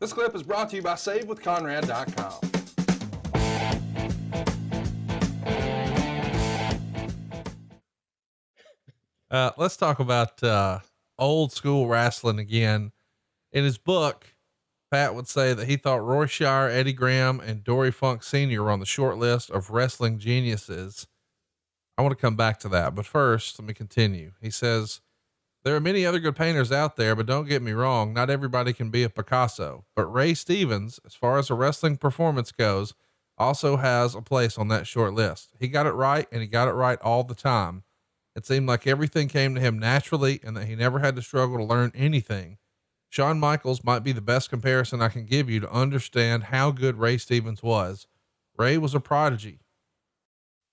This clip is brought to you by SaveWithConrad.com. Let's talk about old school wrestling again. In his book, Pat would say that he thought Roy Shire, Eddie Graham, and Dory Funk Sr. were on the short list of wrestling geniuses. I want to come back to that, but first, let me continue. He says, there are many other good painters out there, but don't get me wrong, not everybody can be a Picasso. But Ray Stevens, as far as a wrestling performance goes, also has a place on that short list. He got it right, and he got it right all the time. It seemed like everything came to him naturally and that he never had to struggle to learn anything. Shawn Michaels might be the best comparison I can give you to understand how good Ray Stevens was. Ray was a prodigy.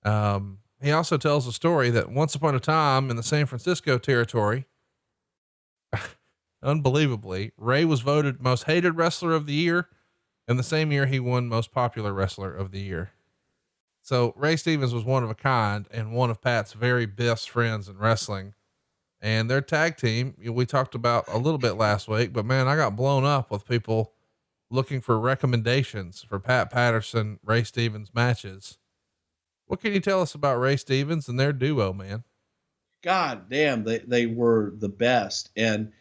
He also tells a story that once upon a time in the San Francisco territory, unbelievably, Ray was voted most hated wrestler of the year, and the same year he won most popular wrestler of the year. So Ray Stevens was one of a kind and one of Pat's very best friends in wrestling. And their tag team, we talked about a little bit last week, but man, I got blown up with people looking for recommendations for Pat Patterson, Ray Stevens matches. What can you tell us about Ray Stevens and their duo, man? God damn, they were the best. And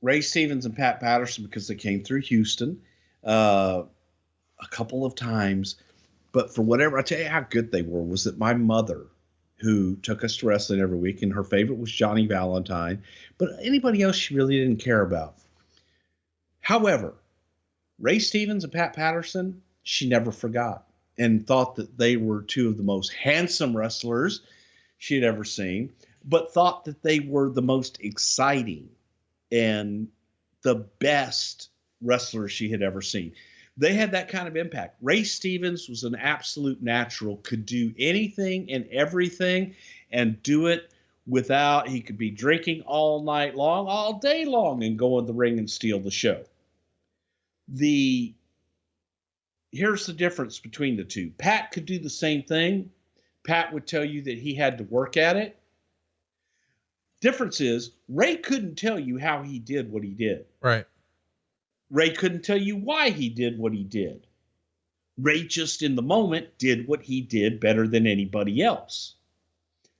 Ray Stevens and Pat Patterson, because they came through Houston a couple of times, but for whatever, I tell you how good they were, was that my mother, who took us to wrestling every week, and her favorite was Johnny Valentine, but anybody else she really didn't care about. However, Ray Stevens and Pat Patterson, she never forgot and thought that they were two of the most handsome wrestlers she had ever seen, but thought that they were the most exciting and the best wrestlers she had ever seen. They had that kind of impact. Ray Stevens was an absolute natural, could do anything and everything and do it without, he could be drinking all night long, all day long, and go in the ring and steal the show. Here's the difference between the two. Pat could do the same thing. Pat would tell you that he had to work at it. Difference is, Ray couldn't tell you how he did what he did. Right. Ray couldn't tell you why he did what he did. Ray just in the moment did what he did better than anybody else.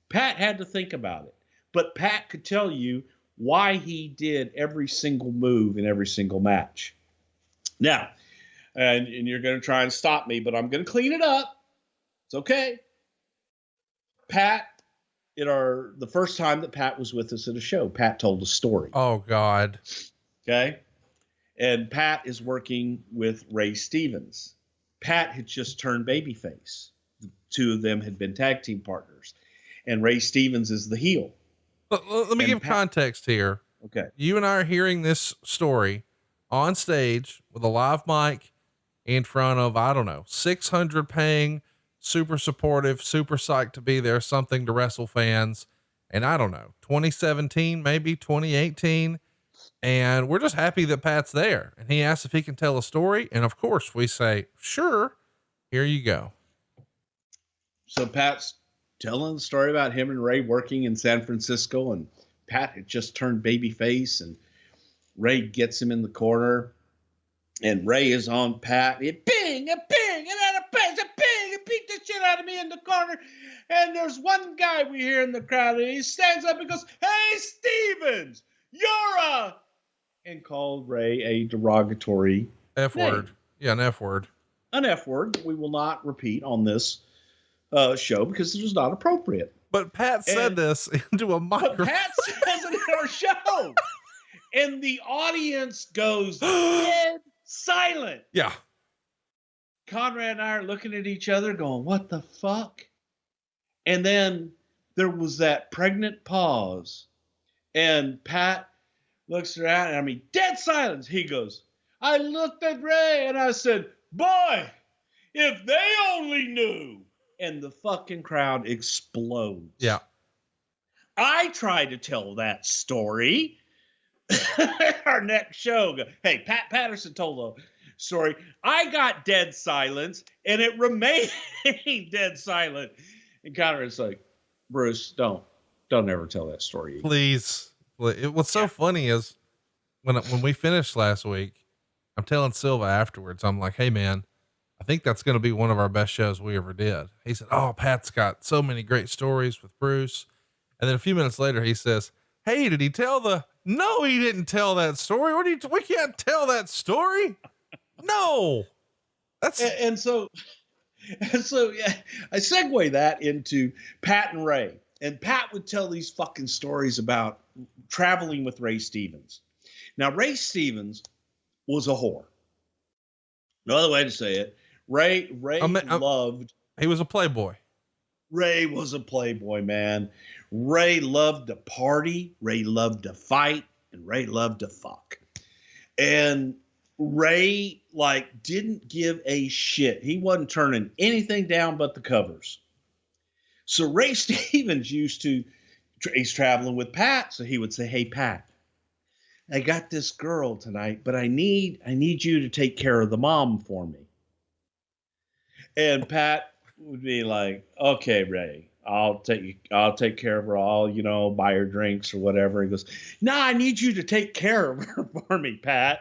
Pat had to think about it, but Pat could tell you why he did every single move in every single match. Now, and you're going to try and stop me, but I'm going to clean it up. It's okay. Pat, the first time that Pat was with us at a show, Pat told a story. Oh God. Okay. And Pat is working with Ray Stevens. Pat had just turned babyface. The two of them had been tag team partners, and Ray Stevens is the heel. Let me give context here. Okay. You and I are hearing this story on stage with a live mic in front of, I don't know, 600 paying, super supportive, super psyched to be there, something to wrestle fans. And I don't know, 2017, maybe 2018. And we're just happy that Pat's there. And he asks if he can tell a story. And of course we say, sure, here you go. So Pat's telling the story about him and Ray working in San Francisco, and Pat had just turned babyface, and Ray gets him in the corner, and Ray is on Pat. And bing, and bing, and then a bang, and bing, and beat the shit out of me in the corner. And there's one guy we hear in the crowd, and he stands up and goes, "Hey, Stevens, you're a," and called Ray a derogatory F word. name. Yeah, an F word. An F word that we will not repeat on this show because it is not appropriate. But Pat said this into a microphone. But Pat says it in our show. And the audience goes dead silent. Yeah. Conrad and I are looking at each other going, what the fuck? And then there was that pregnant pause. And Pat looks around, and I mean, dead silence. He goes, I looked at Ray and I said, boy, if they only knew. And the fucking crowd explodes. Yeah. I tried to tell that story. Our next show. Hey, Pat Patterson told a story. I got dead silence, and it remained dead silent. And Conrad's like, Bruce, don't ever tell that story again. Please. What's so funny is when we finished last week, I'm telling Silva afterwards, I'm like, hey man, I think that's going to be one of our best shows we ever did. He said, oh, Pat's got so many great stories with Bruce. And then a few minutes later, he says, hey, did he tell no, he didn't tell that story. We can't tell that story. No, that's, and so yeah, I segue that into Pat and Ray. And Pat would tell these fucking stories about traveling with Ray Stevens. Now, Ray Stevens was a whore. No other way to say it. Ray loved. He was a playboy. Ray was a playboy, man. Ray loved to party. Ray loved to fight. And Ray loved to fuck. And Ray, didn't give a shit. He wasn't turning anything down but the covers. So Ray Stevens he's traveling with Pat. So he would say, hey, Pat, I got this girl tonight, but I need you to take care of the mom for me. And Pat would be like, okay, Ray, I'll take care of her. I'll, buy her drinks or whatever. He goes, no, I need you to take care of her for me, Pat.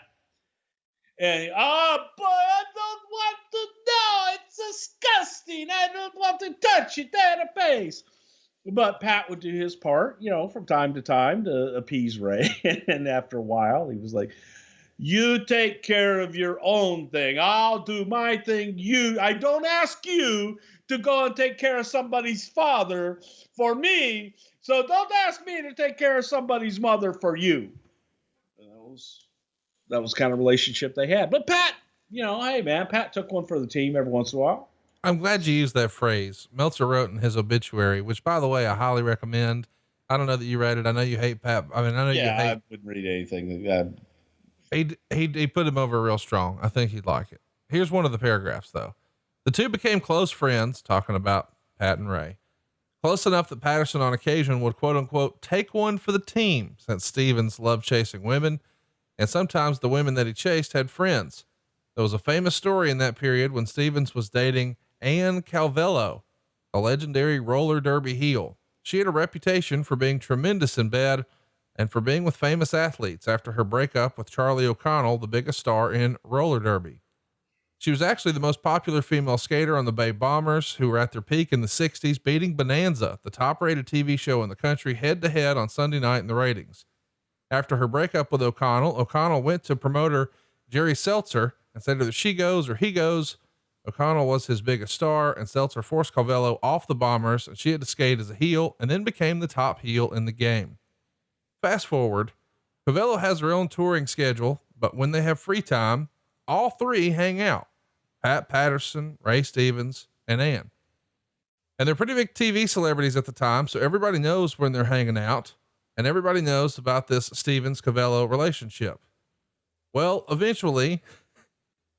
And, oh boy, I don't want to know. It's disgusting. I don't want to touch it in the face. But Pat would do his part, from time to time to appease Ray. And after a while, he was like, you take care of your own thing. I'll do my thing. I don't ask you to go and take care of somebody's father for me. So don't ask me to take care of somebody's mother for you. That was kind of relationship they had. But Pat, hey man, Pat took one for the team every once in a while. I'm glad you used that phrase. Meltzer wrote in his obituary, which by the way, I highly recommend. I don't know that you read it. I know you hate Pat. I know you hate. I wouldn't read anything. He put him over real strong. I think he'd like it. Here's one of the paragraphs though. The two became close friends, talking about Pat and Ray. Close enough that Patterson on occasion would quote unquote take one for the team, since Stevens loved chasing women. And sometimes the women that he chased had friends. There was a famous story in that period when Stevens was dating Ann Calvello, a legendary roller derby heel. She had a reputation for being tremendous in bed and for being with famous athletes after her breakup with Charlie O'Connell, the biggest star in roller derby. She was actually the most popular female skater on the Bay Bombers, who were at their peak in the 60s, beating Bonanza, the top rated TV show in the country, head to head on Sunday night in the ratings. After her breakup with O'Connell went to promoter Jerry Seltzer and said either she goes or he goes. O'Connell was his biggest star, and Seltzer forced Calvello off the Bombers, and she had to skate as a heel and then became the top heel in the game. Fast forward, Calvello has her own touring schedule, but when they have free time, all three hang out. Pat Patterson, Ray Stevens, and Ann. And they're pretty big TV celebrities at the time, so everybody knows when they're hanging out. And everybody knows about this Stevens-Calvello relationship. Well, eventually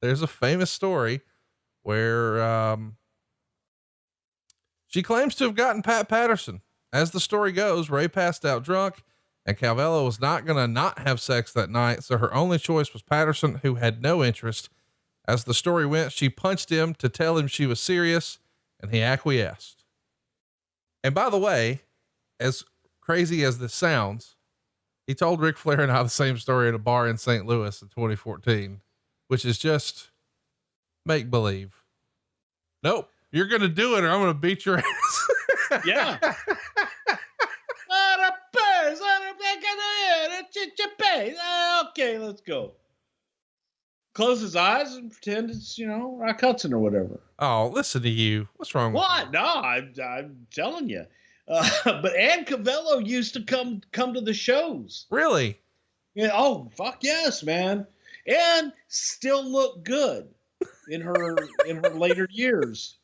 there's a famous story where, she claims to have gotten Pat Patterson. As the story goes, Ray passed out drunk and Calvello was not going to not have sex that night. So her only choice was Patterson, who had no interest. As the story went, she punched him to tell him she was serious and he acquiesced. And by the way, as crazy as this sounds, he told Ric Flair and I the same story at a bar in St. Louis in 2014, which is just make believe. Nope. You're going to do it or I'm going to beat your ass. Yeah. Okay, let's go. Close his eyes and pretend it's, Rock Hudson or whatever. Oh, listen to you. What's wrong with what? No, I'm telling you. But Ann Calvello used to come to the shows. Really? Yeah. Oh, fuck yes, man. And still look good in her later years.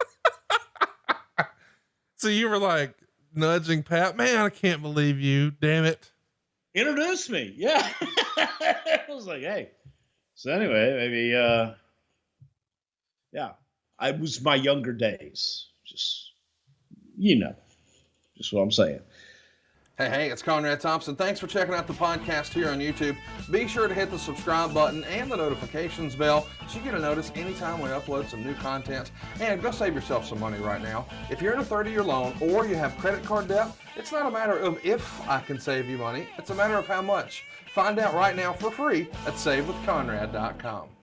So you were like nudging Pat, man, I can't believe you. Damn it. Introduce me. Yeah. I was like, hey. So anyway, maybe, yeah, I was my younger days. Just what I'm saying. Hey, it's Conrad Thompson. Thanks for checking out the podcast here on YouTube. Be sure to hit the subscribe button and the notifications bell so you get a notice anytime we upload some new content. And go save yourself some money right now. If you're in a 30-year loan or you have credit card debt, it's not a matter of if I can save you money. It's a matter of how much. Find out right now for free at SaveWithConrad.com.